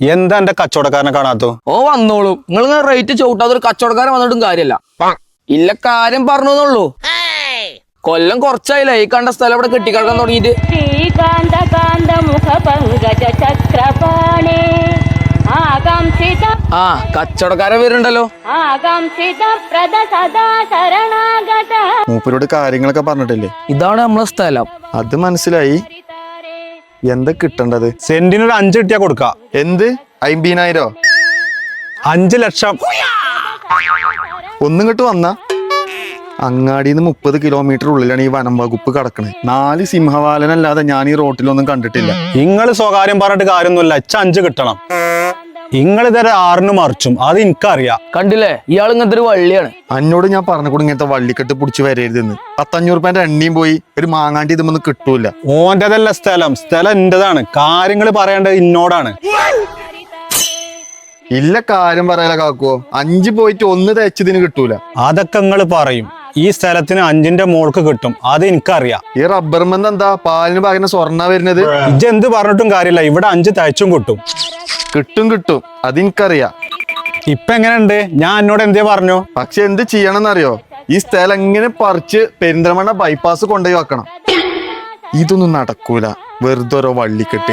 എന്താ എന്റെ കച്ചവടക്കാരനെ കാണാത്തു? ഓ വന്നോളൂ. നിങ്ങൾ റേറ്റ് ചവിട്ടാത്തൊരു കച്ചവടക്കാരൻ വന്നിട്ടും കാര്യമല്ല. ഇല്ല കാര്യം പറഞ്ഞോന്നുള്ളൂ. കൊല്ലം കുറച്ചായില്ല ഈ കണ്ട സ്ഥലം ഇവിടെ കെട്ടിക്കിടക്കാൻ തുടങ്ങിയിട്ട്. ആ കച്ചവടക്കാരൻ വരുന്നുണ്ടല്ലോ. മൂപ്പരോട് കാര്യങ്ങളൊക്കെ പറഞ്ഞിട്ടില്ലേ? ഇതാണ് നമ്മളെ സ്ഥലം. അത് മനസ്സിലായി. എന്താ കിട്ടേണ്ടത്? സെന്റിനൊരു 5 കിട്ടിയാ കൊടുക്ക. എന്ത് 50,000? 5 ലക്ഷം. ഒന്നും ഇങ്ങോട്ട് വന്ന അങ്ങാടിന്ന് 30 കിലോമീറ്റർ ഉള്ളിലാണ് ഈ വനം വകുപ്പ് കിടക്കണത്. 4 സിംഹവാലനല്ലാതെ ഞാൻ ഈ റോട്ടിലൊന്നും കണ്ടിട്ടില്ല. നിങ്ങൾ സ്വകാര്യം പറഞ്ഞിട്ട് കാര്യമൊന്നുമില്ല. 5 കിട്ടണം. നിങ്ങൾ ഇതര 6 മറിച്ചും അത് എനിക്കറിയാം. കണ്ടില്ലേ ഇയാൾ ഇങ്ങനത്തെ ഒരു വള്ളിയാണ്. അന്നോട് ഞാൻ പറഞ്ഞുകൂടി ഇങ്ങനത്തെ വള്ളിക്കെട്ട് പിടിച്ച് വരരുതെന്ന്. 500 രൂപേന്റെ എണ്ണയും പോയി ഒരു മാങ്ങാണ്ടി ഇതൊന്നും കിട്ടൂല. ഓന്റേതല്ല സ്ഥലം എന്റേതാണ്. കാര്യങ്ങൾ പറയേണ്ടത് ഇന്നോടാണ്. ഇല്ല കാര്യം പറയാല കാക്കുവോ. 5 പോയിട്ട് 1 തേച്ചതിന് കിട്ടൂല. അതൊക്കെ നിങ്ങൾ പറയും. ഈ സ്ഥലത്തിന് 5ന്റെ മോൾക്ക് കിട്ടും. അത് എനിക്കറിയാം. ഈ റബ്ബർ ബന്ധം എന്താ പാലിന് പകരം സ്വർണ്ണ വരുന്നത്? ഇജ്ജ് എന്ത് പറഞ്ഞിട്ടും കാര്യമില്ല. ഇവിടെ 5 തയ്ച്ചും കിട്ടും. കിട്ടും അതെനിക്കറിയാം. ഇപ്പൊ എങ്ങനെയുണ്ട്? ഞാൻ എന്നോട് എന്തേ പറഞ്ഞു? പക്ഷെ എന്ത് ചെയ്യണമെന്നറിയോ? ഈ സ്ഥലം എങ്ങനെ പറിച്ച് പെരിന്തൽമണ്ണ ബൈപ്പാസ് കൊണ്ടുപോയി വെക്കണം. ഇതൊന്നും നടക്കൂല. വെറുതെ ഓരോ വള്ളിക്കെട്ട്.